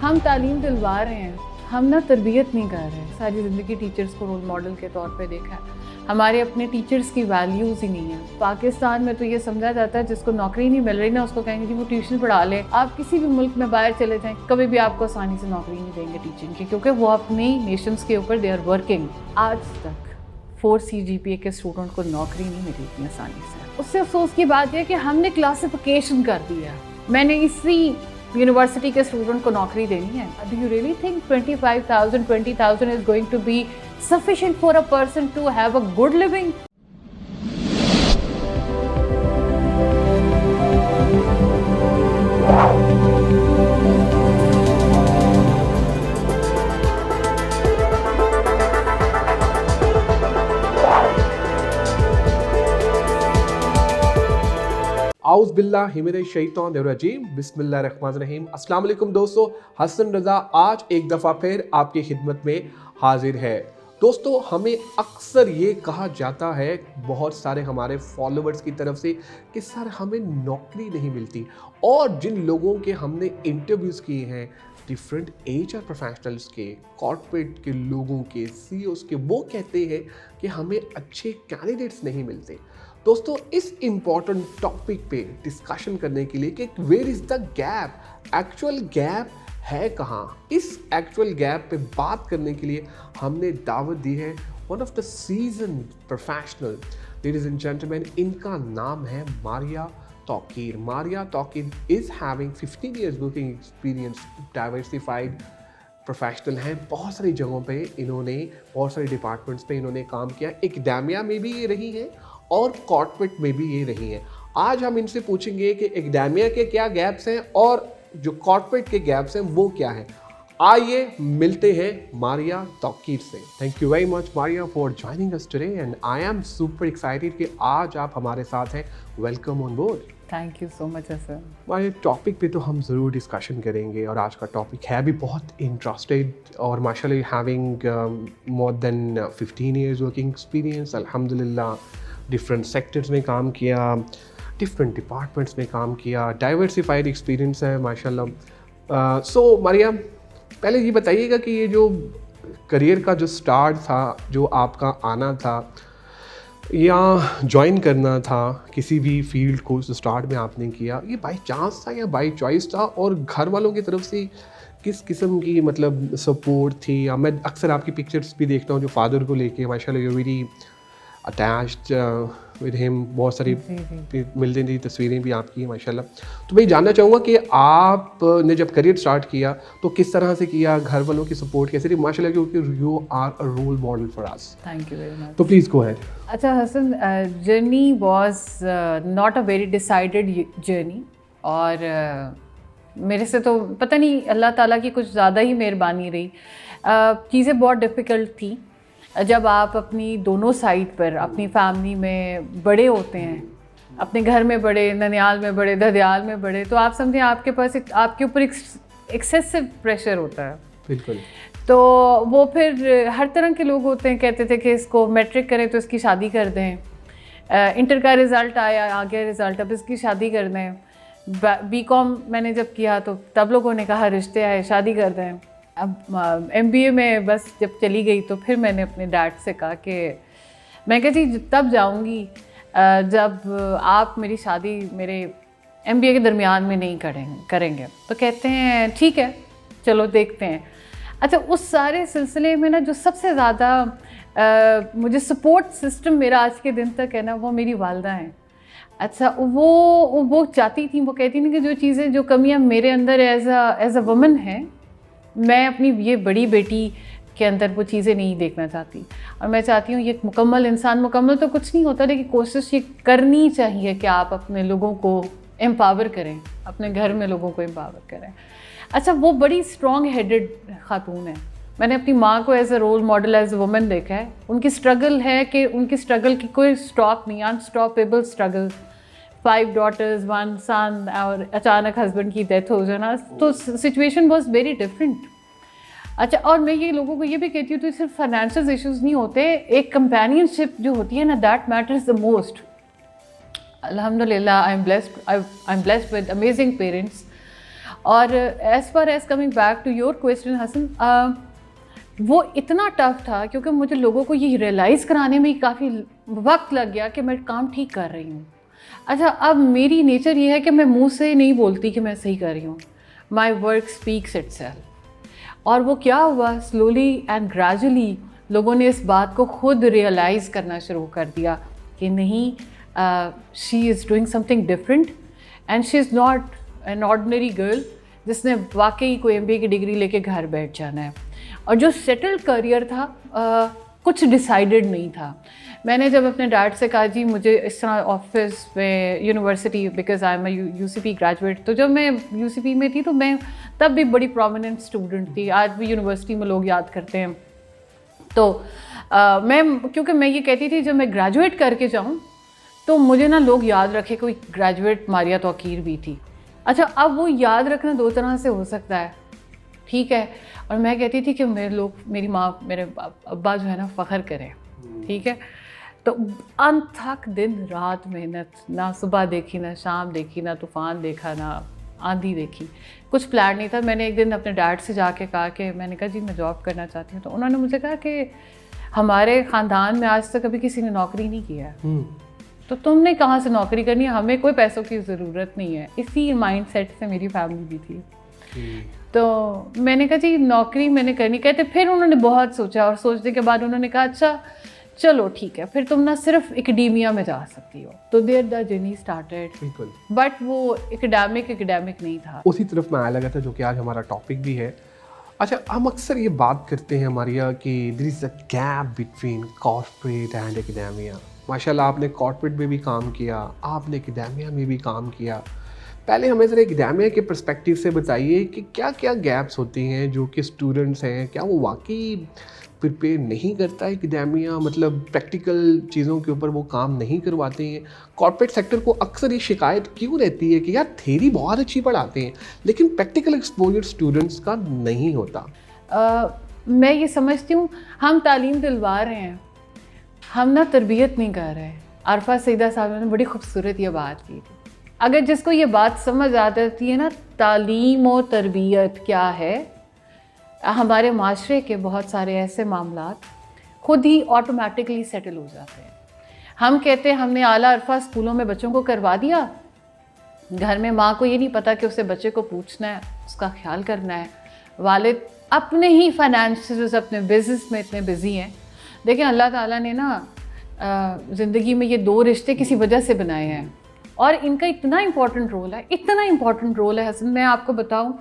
हम तालीम दिलवा रहे हैं, हम ना तरबियत नहीं कर रहे हैं। सारी ज़िंदगी टीचर्स को रोल मॉडल के तौर पे देखा है, हमारे अपने टीचर्स की वैल्यूज़ ही नहीं है। पाकिस्तान में तो ये समझा जाता है जिसको नौकरी नहीं मिल रही ना उसको कहेंगे कि वो ट्यूशन पढ़ा ले। आप किसी भी मुल्क में बाहर चले जाएं, कभी भी आपको आसानी से नौकरी नहीं देंगे टीचिंग की, क्योंकि वो अपनी नेशंस के ऊपर दे आर वर्किंग। आज तक 4 CGPA के स्टूडेंट को नौकरी नहीं मिली इतनी आसानी से। उससे अफसोस की बात यह कि हमने क्लासिफिकेशन कर दिया, मैंने इसी यूनिवर्सिटी के स्टूडेंट को नौकरी देनी है। Do you really think 25,000 20,000 is going to be sufficient for a person to have a good living? आउज़ बिल्लाहि मिनश शैतानिर रजीम, बिस्मिल्लाहिर्रहमानिर्रहीम। अस्सलाम वालेकुम दोस्तों, हसन रज़ा आज एक दफ़ा फिर आपकी खिदमत में हाजिर है। दोस्तों, हमें अक्सर ये कहा जाता है बहुत सारे हमारे फॉलोअर्स की तरफ से कि सर हमें नौकरी नहीं मिलती, और जिन लोगों के हमने इंटरव्यूज़ किए हैं डिफरेंट HR प्रोफेशनल्स के, कॉर्पोरेट के लोगों के, CEOs के, वो कहते हैं कि हमें अच्छे कैंडिडेट्स नहीं मिलते। दोस्तों, इस इम्पॉर्टेंट टॉपिक पे डिस्कशन करने के लिए कि where is the gap, actual gap है कहाँ, इस एक्चुअल गैप पे बात करने के लिए हमने दावत दी है one of the season professional, ladies and gentleman. इनका नाम है Maria Tauqeer. Maria Tauqeer is having 15 years working experience, diversified professional हैं। बहुत सारी जगहों पे इन्होंने, बहुत सारे डिपार्टमेंट्स पे इन्होंने काम किया। एकेडेमिया में भी ये रही हैं और कॉर्पोरेट में भी ये रही हैं। आज हम इनसे पूछेंगे कि एकेडेमिया के क्या गैप्स हैं और जो कॉर्पोरेट के गैप्स हैं वो क्या हैं। आइए मिलते हैं मारिया तौकीर से। Thank you very much Maria for joining us today, and I am super excited कि आज आप हमारे साथ हैं। Welcome on board. Thank you so much sir. हमारे टॉपिक पे तो हम ज़रूर डिस्कशन करेंगे, और आज का टॉपिक है भी बहुत इंटरेस्टेड, और माशाल्लाह having more than 15 years working experience, अल्हम्दुलिल्लाह डिफरेंट सेक्टर्स में काम किया, डिफरेंट डिपार्टमेंट्स में काम किया, डाइवर्सिफाइड एक्सपीरियंस है माशाल्लाह। सो मारिया, पहले ये बताइएगा कि ये जो करियर का जो स्टार्ट था, जो आपका आना था या ज्वाइन करना था किसी भी फील्ड को, जो स्टार्ट में आपने किया, ये बाय चांस था या बाय चॉइस था, और घर वालों की तरफ से किस किस्म की मतलब सपोर्ट थी? या मैं अक्सर आपकी पिक्चर्स भी देखता हूँ जो फादर को लेके माशाल्लाह you very attached with him, बहुत सारी मिलती थी तस्वीरें भी आपकी हैं माशाल्लाह। तो मैं जानना चाहूँगा कि आपने जब करियर स्टार्ट किया तो किस तरह से किया, घर वालों की सपोर्ट कैसे थी माशाल्लाह, क्योंकि you are a role model for us. Thank you very much. तो प्लीज़ गो अहेड। अच्छा Hasan, journey was not a very decided journey, और मेरे से तो पता नहीं अल्लाह ताला की कुछ ज़्यादा ही मेहरबानी रही। चीज़ें बहुत डिफ़िकल्ट थी जब आप अपनी दोनों साइड पर अपनी फैमिली में बड़े होते हैं, अपने घर में बड़े, ननियाल में बड़े, ददियाल में बड़े, तो आप समझें आपके पास आपके ऊपर एक्सेसिव प्रेशर होता है। बिल्कुल। तो वो फिर हर तरह के लोग होते हैं, कहते थे कि इसको मैट्रिक करें तो इसकी शादी कर दें, इंटर का रिज़ल्ट आया, आ गया रिज़ल्ट, अब इसकी शादी कर दें। BCom मैंने जब किया तो तब लोगों ने कहा रिश्ते आए, शादी कर दें। अब MBA में बस जब चली गई तो फिर मैंने अपने डैड से कहा कि मैं कहती तब जाऊंगी जब आप मेरी शादी मेरे MBA के दरमियान में नहीं करेंगे। तो कहते हैं ठीक है चलो देखते हैं। अच्छा, उस सारे सिलसिले में ना जो सबसे ज़्यादा मुझे सपोर्ट सिस्टम मेरा आज के दिन तक है ना, वो मेरी वालदा हैं। अच्छा, वो चाहती थी, वो कहती थी कि जो चीज़ें, जो कमियां मेरे अंदर एज अ वुमन हैं, मैं अपनी ये बड़ी बेटी के अंदर वो चीज़ें नहीं देखना चाहती, और मैं चाहती हूँ ये मुकम्मल इंसान, मुकम्मल तो कुछ नहीं होता, लेकिन कोशिश ये करनी चाहिए कि आप अपने लोगों को एम्पावर करें, अपने घर में लोगों को एम्पावर करें। अच्छा, वो बड़ी स्ट्रॉन्ग हेडेड खातून है। मैंने अपनी माँ को as a role model, as a woman देखा है। उनकी स्ट्रगल है कि उनकी स्ट्रगल की कोई स्टॉप नहीं, अनस्टॉपेबल स्ट्रगल। 5 daughters 1 son, और अचानक हस्बैंड की डेथ हो जाना, तो सिचुएशन वॉज वेरी डिफरेंट। अच्छा, और मैं ये लोगों को ये भी कहती हूँ तो सिर्फ फाइनेंशियल इश्यूज़ नहीं होते, एक कंपेनियनशिप जो होती है ना, दैट मैटर्स द मोस्ट। अल्हम्दुलिल्लाह, I am blessed with amazing parents, और as far as coming back to your question Hasan, वो इतना टफ था क्योंकि मुझे लोगों को ये रियलाइज़ कराने में काफ़ी वक्त लग गया कि मैं काम ठीक कर रही हूँ। अच्छा, अब मेरी नेचर ये है कि मैं मुंह से नहीं बोलती कि मैं सही कर रही हूँ, माई वर्क स्पीक्स इटसेल्फ। और वो क्या हुआ, स्लोली एंड ग्रेजुअली लोगों ने इस बात को खुद रियलाइज़ करना शुरू कर दिया कि नहीं, she is doing something different and she is not an ordinary girl जिसने वाकई कोई MBA की डिग्री लेके घर बैठ जाना है। और जो सेटल्ड करियर था, कुछ डिसाइडेड नहीं था। मैंने जब अपने डैड से कहा जी मुझे इस तरह ऑफिस में university, because I am UCP graduate, तो जब मैं UCP में थी तो मैं तब भी बड़ी प्रोमिनेंट स्टूडेंट थी, आज भी यूनिवर्सिटी में लोग याद करते हैं। तो क्योंकि मैं ये कहती थी जब मैं ग्रेजुएट करके जाऊँ तो मुझे ना लोग याद रखे कोई ग्रेजुएट मारिया तौकीर भी थी। अच्छा, अब वो याद रखना दो तरह से हो सकता है, ठीक है। और मैं कहती थी कि मेरी माँ, मेरे अब्बा जो है ना फ़ख्र करें, ठीक है। तो अनथक दिन रात मेहनत, ना सुबह देखी, ना शाम देखी, ना तूफ़ान देखा, ना आंधी देखी, कुछ प्लान नहीं था। मैंने एक दिन अपने डैड से जाके कहा कि मैंने कहा जी मैं जॉब करना चाहती हूँ। तो उन्होंने मुझे कहा कि हमारे ख़ानदान में आज तक कभी किसी ने नौकरी नहीं किया है, तो तुमने कहाँ से नौकरी करनी है, हमें कोई पैसों की ज़रूरत नहीं है। इसी माइंड सेट से मेरी फैमिली भी थी। तो मैंने कहा जी नौकरी मैंने करनी। कहते फिर उन्होंने बहुत सोचा और सोचने के बाद उन्होंने कहा अच्छा चलो ठीक है, फिर तुम ना सिर्फ एकेडेमिया में जा सकती हो। तो देयर द जर्नी स्टार्टेड, बिल्कुल, बट वो एकेडमिक नहीं था। उसी तरफ मैं आया लगा था जो कि आज हमारा टॉपिक भी है। अच्छा, हम अक्सर ये बात करते हैं हमारिया कि there is a gap between corporate and academia. माशाल्लाह आपने कॉर्पोरेट में भी काम किया, आपने एकेडेमिया में भी काम किया। पहले हमें ज़रा एकेडेमिया के पर्सपेक्टिव से बताइए कि क्या क्या गैप्स होती हैं जो कि स्टूडेंट्स हैं, क्या वो वाकई प्रिपेयर नहीं करता है एकेडेमिया, मतलब प्रैक्टिकल चीज़ों के ऊपर वो काम नहीं करवाते हैं। कॉर्पोरेट सेक्टर को अक्सर ये शिकायत क्यों रहती है कि यार थ्योरी बहुत अच्छी पढ़ाते हैं लेकिन प्रैक्टिकल एक्सपोजर स्टूडेंट्स का नहीं होता। मैं ये समझती हूँ हम तालीम दिलवा रहे हैं, हम ना तरबियत नहीं कर रहे। अरफा सईदा साहब ने बड़ी खूबसूरत ये बात की थी। अगर जिसको ये बात समझ आ जाती है ना तालीम और तरबियत क्या है, हमारे माशरे के बहुत सारे ऐसे मामलात खुद ही ऑटोमेटिकली सेटल हो जाते हैं। हम कहते हैं हमने आला अरफा स्कूलों में बच्चों को करवा दिया, घर में माँ को ये नहीं पता कि उसे बच्चे को पूछना है, उसका ख्याल करना है। वालिद अपने ही फाइनेंशियल्स, अपने बिज़नेस में इतने बिज़ी हैं। देखिए अल्लाह ताला ने ना ज़िंदगी में ये दो रिश्ते किसी वजह से बनाए हैं और इनका इतना इम्पॉर्टेंट रोल है हसन। मैं आपको बताऊं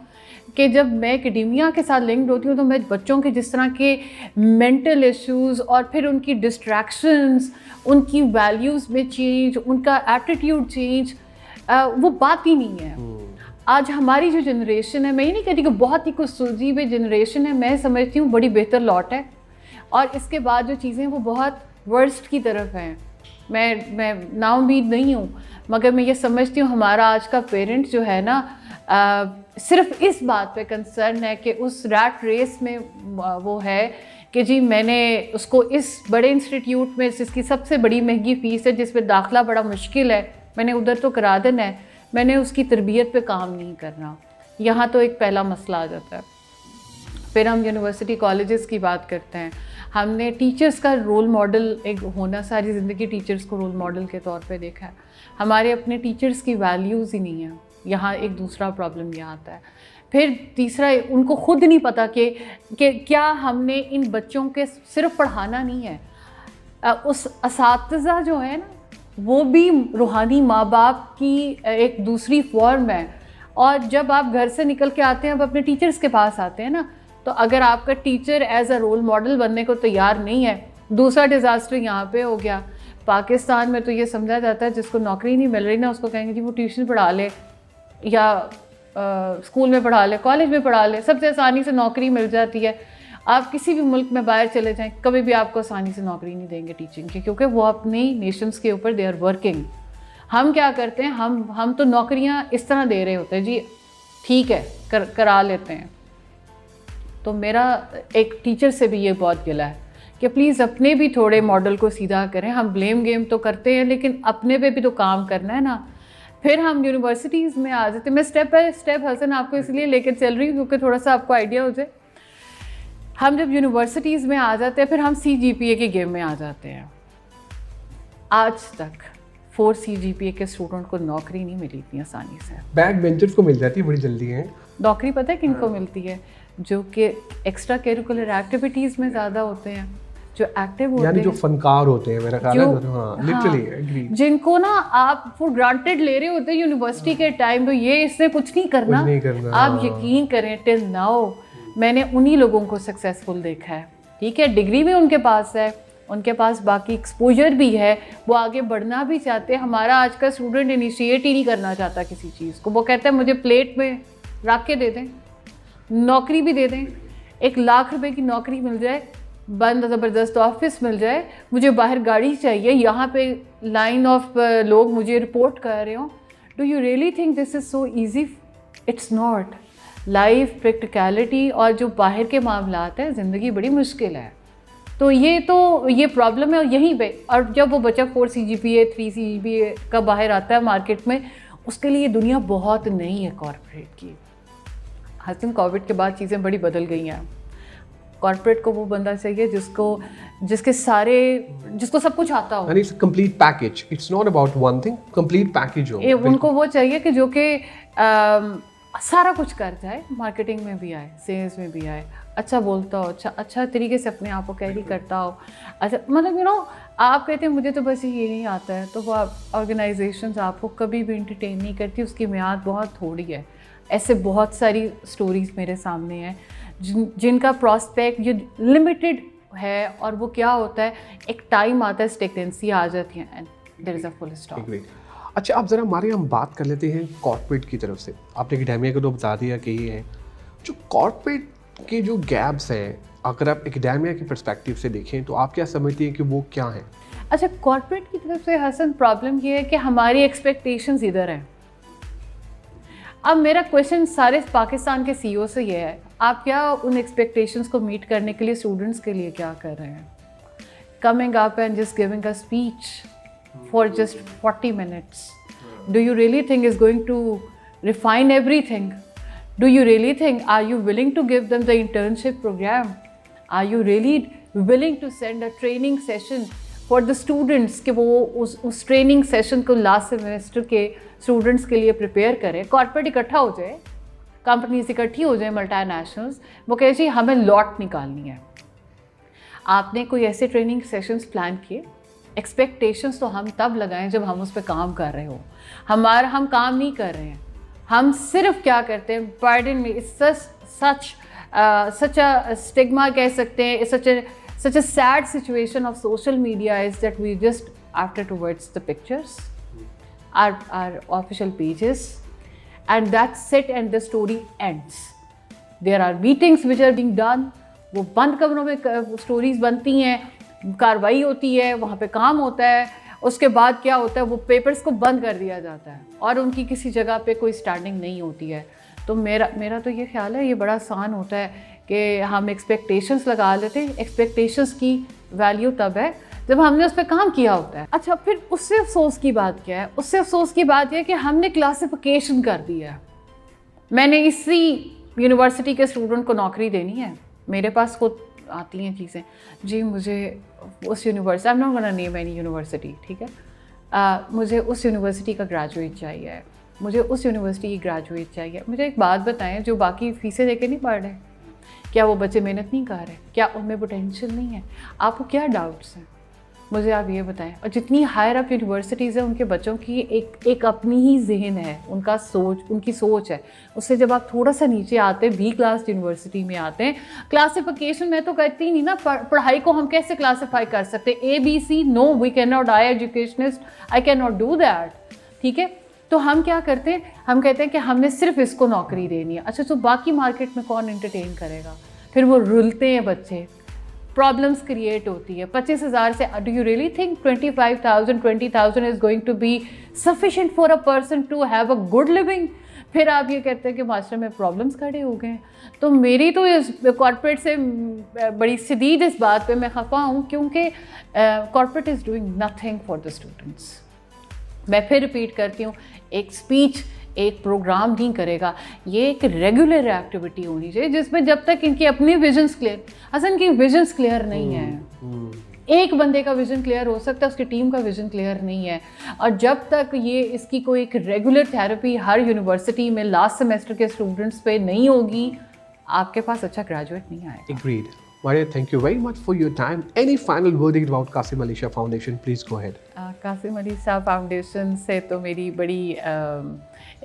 कि जब मैं एकेडेमिया के साथ लिंक्ड होती हूँ तो मैं बच्चों के जिस तरह के मेंटल इश्यूज़ और फिर उनकी डिस्ट्रैक्शंस, उनकी वैल्यूज़ में चेंज, उनका एटीट्यूड चेंज, वो बात ही नहीं है। आज हमारी जो जनरेशन है, मैं ये नहीं कहती कि बहुत ही कुछ सुलझी हुई जनरेशन है, मैं समझती हूँ बड़ी बेहतर लौट है। और इसके बाद जो चीज़ें वो बहुत वर्स्ट की तरफ हैं। मैं नाउम्मीद नहीं हूँ, मगर मैं ये समझती हूँ हमारा आज का पेरेंट जो है ना सिर्फ इस बात पे कंसर्न है कि उस रैट रेस में वो है कि जी मैंने उसको इस बड़े इंस्टीट्यूट में जिसकी सबसे बड़ी महंगी फ़ीस है, जिस पे दाखिला बड़ा मुश्किल है, मैंने उधर तो करा देना है, मैंने उसकी तरबियत पे काम नहीं करना। यहाँ तो एक पहला मसला आ जाता है। फिर हम यूनिवर्सिटी कॉलेजेस की बात करते हैं। हमने टीचर्स का रोल मॉडल एक होना, सारी ज़िंदगी टीचर्स को रोल मॉडल के तौर पे देखा है। हमारे अपने टीचर्स की वैल्यूज़ ही नहीं है। यहाँ एक दूसरा प्रॉब्लम ये आता है। फिर तीसरा, उनको खुद नहीं पता कि क्या हमने इन बच्चों के सिर्फ पढ़ाना नहीं है, उस असातिज़ा जो है ना वो भी रूहानी माँ बाप की एक दूसरी फॉर्म है। और जब आप घर से निकल के आते हैं, अब अपने टीचर्स के पास आते हैं ना, तो अगर आपका teacher as a role model बनने को तैयार नहीं है, दूसरा डिज़ास्टर यहाँ पे हो गया। पाकिस्तान में तो ये समझा जाता है जिसको नौकरी नहीं मिल रही ना उसको कहेंगे जी वो ट्यूशन पढ़ा ले या स्कूल में पढ़ा ले, कॉलेज में पढ़ा ले, सबसे आसानी से नौकरी मिल जाती है। आप किसी भी मुल्क में बाहर चले जाएं, कभी भी आपको आसानी से नौकरी नहीं देंगे टीचिंग की, क्योंकि वो अपनी नेशंस के ऊपर दे आर वर्किंग। हम क्या करते हैं, हम तो नौकरियां इस तरह दे रहे होते हैं जी ठीक है करा लेते हैं। तो मेरा एक टीचर से भी ये बहुत गिला है कि प्लीज़ अपने भी थोड़े मॉडल को सीधा करें। हम ब्लेम गेम तो करते हैं लेकिन अपने पे भी तो काम करना है ना। फिर हम यूनिवर्सिटीज़ में आ जाते। मैं स्टेप बाय स्टेप हसन आपको इसलिए लेकर चल रही हूँ क्योंकि थोड़ा सा आपको आइडिया हो जाए। हम जब यूनिवर्सिटीज़ में आ जाते हैं फिर हम CGPA के गेम में आ जाते हैं। आज तक 4 CGPA के स्टूडेंट को नौकरी नहीं मिली इतनी आसानी से। बैक बेंचर्स को मिल जाती है बड़ी जल्दी है। नौकरी पता है किनको मिलती है? जो कि एक्स्ट्रा करिकुलर एक्टिविटीज़ में ज़्यादा होते हैं, जो एक्टिव होते हैं, यानी जो फनकार होते हैं, मेरा ख्याल है। हाँ, लिटरली एग्री। जिनको ना आप फॉर ग्रांटेड ले रहे होते हैं यूनिवर्सिटी के टाइम, तो ये इससे कुछ नहीं करना, आप यकीन करें टिल नाउ मैंने उन्हीं लोगों को सक्सेसफुल देखा है। ठीक है, डिग्री भी उनके पास है, उनके पास बाकी एक्सपोजर भी है, वो आगे बढ़ना भी चाहते हैं। हमारा आज का स्टूडेंट इनिशिएट ही नहीं करना चाहता किसी चीज़ को। वो कहता है मुझे प्लेट में रख के दे दें, नौकरी भी दे दें, 1 लाख रुपए की नौकरी मिल जाए, बंद ज़बरदस्त ऑफिस मिल जाए, मुझे बाहर गाड़ी चाहिए, यहाँ पे लाइन ऑफ लोग मुझे रिपोर्ट कर रहे हो। Do you really think this is so easy? It's not. Life, practicality और जो बाहर के मामलात हैं, ज़िंदगी बड़ी मुश्किल है। तो ये प्रॉब्लम है, और यहीं पे, और जब वो बच्चा 4 CGPA 3 CGPA का बाहर आता है मार्केट में, उसके लिए दुनिया बहुत नई है कॉर्पोरेट की। हसन कोविड के बाद चीज़ें बड़ी बदल गई हैं। कॉर्पोरेट को वो बंदा चाहिए जिसको सब कुछ आता हो। It's complete package, it's not about one thing, complete package हो। उनको वो चाहिए कि जो कि सारा कुछ कर जाए, मार्केटिंग में भी आए, सेल्स में भी आए, अच्छा बोलता हो, अच्छा तरीके से अपने आप को कैरी करता हो। अच्छा, मतलब आप कहते हैं मुझे तो बस ये नहीं आता है, तो वो ऑर्गेनाइजेशंस आपको कभी भी इंटरटेन नहीं करती, उसकी मियाद बहुत थोड़ी है। ऐसे बहुत सारी स्टोरीज मेरे सामने हैं जिनका प्रॉस्पेक्ट जो लिमिटेड है, और वो क्या होता है, एक टाइम आता है, स्टेगनेंसी आ जाती है and there is a full stop. अच्छा, आप ज़रा हमारे हम बात कर लेते हैं कॉर्पोरेट की तरफ से। आपने एकेडेमिया को तो बता दिया कि ये है जो कॉर्पोरेट के जो गैप्स हैं, अगर आप एकेडेमिया के पर्सपेक्टिव से देखें तो आप क्या समझती हैं कि वो क्या हैं? अच्छा, कॉर्पोरेट की तरफ से हसन प्रॉब्लम ये है कि हमारी एक्सपेक्टेशंस इधर हैं। अब मेरा क्वेश्चन सारे पाकिस्तान के CEO से ये है, आप क्या उन एक्सपेक्टेशंस को मीट करने के लिए स्टूडेंट्स के लिए क्या कर रहे हैं? Coming up and just giving a speech for just 40 minutes. Do you really think is going to refine everything? Do you really think, are you willing to give them the internship program? Are you really willing to send a training session for the students कि वो उस training session को last semester के students के लिए prepare करें? Corporate इकट्ठा हो जाए, कंपनीज इकट्ठी हो जाए, मल्टीनेशनल्स, वो कहे जी हमें लॉट निकालनी है। आपने कोई ऐसे ट्रेनिंग सेशंस प्लान किए? एक्सपेक्टेशंस तो हम तब लगाएं जब हम उस पर काम कर रहे हो। हम काम नहीं कर रहे हैं, हम सिर्फ क्या करते हैं, पार्डन में, सच अ स्टिग्मा कह सकते हैं, such a sad situation of social media is that we just after towards the pictures, our official pages, and that's it, and the story ends. There are meetings which are being done, वो बंद कमरों में stories बनती हैं, कार्रवाई होती है, वहाँ पे काम होता है, उसके बाद क्या होता है, वो पेपर्स को बंद कर दिया जाता है और उनकी किसी जगह पे कोई स्टैंडिंग नहीं होती है। तो मेरा तो ये ख्याल है, ये बड़ा आसान होता है कि हम एक्सपेक्टेशंस लगा लेते हैं। एक्सपेक्टेशंस की वैल्यू तब है जब हमने उस पर काम किया होता है। अच्छा, फिर उससे अफसोस की बात क्या है? उससे अफसोस की बात यह है कि हमने क्लासिफिकेशन कर दी है। मैंने इसी यूनिवर्सिटी के स्टूडेंट को नौकरी देनी है, मेरे पास खुद आती हैं चीज़ें, जी मुझे उस university, I am not gonna name any university, ठीक है, मुझे उस यूनिवर्सिटी का ग्रेजुएट चाहिए, मुझे उस यूनिवर्सिटी की ग्रेजुएट चाहिए। मुझे एक बात बताएं, जो बाकी फीसें देके नहीं पढ़ रहे, क्या वो बच्चे मेहनत नहीं कर रहे? क्या उनमें पोटेंशियल नहीं है? आपको क्या डाउट्स हैं, मुझे आप ये बताएं। और जितनी हायर अप यूनिवर्सिटीज़ हैं, उनके बच्चों की एक अपनी ही जहन है, उनकी सोच है। उससे जब आप थोड़ा सा नीचे आते हैं, B क्लास यूनिवर्सिटी में आते हैं, क्लासिफिकेशन में तो कहती नहीं ना, पढ़ाई को हम कैसे क्लासीफाई कर सकते? ABC, no, we can not, I educationist, I can not do that, ठीक है। तो हम क्या करते हैं, हम कहते हैं कि हमने सिर्फ इसको नौकरी देनी है। अच्छा, तो बाकी मार्केट में कौन एंटरटेन करेगा? फिर वो रुलते हैं बच्चे, प्रॉब्लम्स क्रिएट होती है। 25,000 से, do you really think 25,000 20,000 is going to be sufficient for a person to have a good living? फिर आप ये कहते हैं कि मास्टर में प्रॉब्लम्स खड़े हो गए। तो मेरी तो इस कॉर्पोरेट से बड़ी शदीद इस बात पे मैं खफा हूँ, क्योंकि corporate is doing nothing for the students. मैं फिर रिपीट करती हूँ, एक स्पीच एक प्रोग्राम नहीं करेगा, ये एक रेगुलर एक्टिविटी होनी चाहिए जिसमें जब तक इनकी अपनी विजन्स क्लियर, हसन की विजन्स क्लियर नहीं है। एक बंदे का विजन क्लियर हो सकता है, उसकी टीम का विजन क्लियर नहीं है। और जब तक ये इसकी कोई एक रेगुलर थेरेपी हर यूनिवर्सिटी में लास्ट सेमेस्टर के स्टूडेंट्स पे नहीं होगी, आपके पास अच्छा ग्रेजुएट नहीं आएगा। Agreed. Maria, thank you very much for your time. Any final verdict about Qasim Ali Shah Foundation? Please go ahead. Qasim Ali Shah foundation से तो मेरी बड़ी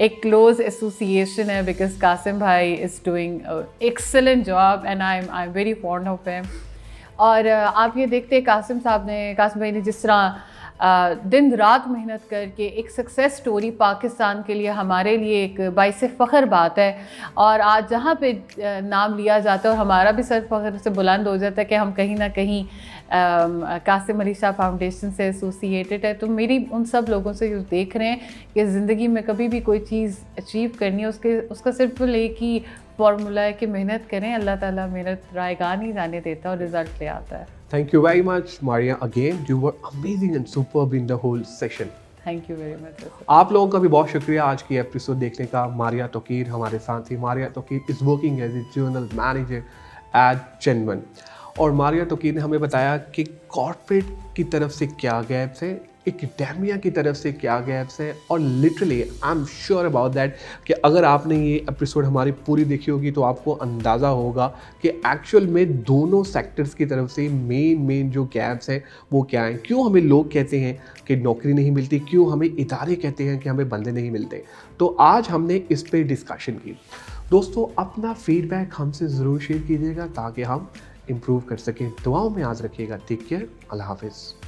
एक क्लोज एसोसिएशन है, बिकॉज कासिम भाई is doing excellent job and I am very fond of him. और आप ये देखते हैं कासिम भाई ने जिस तरह दिन रात मेहनत करके एक सक्सेस स्टोरी पाकिस्तान के लिए, हमारे लिए एक बाइसे फ़ख्र बात है। और आज जहाँ पे नाम लिया जाता है और हमारा भी सर फ़ख्र से बुलंद हो जाता है कि हम कहीं ना कहीं कासिम अली शाह फाउंडेशन से एसोसिएटेड है। तो मेरी उन सब लोगों से जो देख रहे हैं कि ज़िंदगी में कभी भी कोई चीज़ अचीव करनी है, उसका सिर्फ एक ही फार्मूला है कि मेहनत करें, अल्लाह ताला मेहनत रायगा नहीं जाने देता और रिज़ल्ट ले आता है। Thank you very much, Maria. Again, you were amazing and superb in the whole session. Thank you very much. आप लोगों का भी बहुत शुक्रिया आज की एपिसोड देखने का। मारिया तोकीर हमारे साथ थी। Maria Tauqeer is working as a general manager at chain one. और मारिया तोकीर ने हमें बताया कि कॉर्पोरेट की तरफ से क्या गैप्स है, एकेडेमिया की तरफ से क्या गैप्स हैं। और literally I am sure about that कि अगर आपने ये एपिसोड हमारी पूरी देखी होगी तो आपको अंदाज़ा होगा कि एक्चुअल में दोनों सेक्टर्स की तरफ से मेन जो गैप्स हैं वो क्या हैं। क्यों हमें लोग कहते हैं कि नौकरी नहीं मिलती, क्यों हमें इदारे कहते हैं कि हमें बंदे नहीं मिलते। तो आज हमने इस पर डिस्कशन की। दोस्तों, अपना फीडबैक हमसे ज़रूर शेयर कीजिएगा ताकि हम इम्प्रूव कर सकें। दुआओं में याद रखिएगा। Take care. अल्लाह हाफिज़।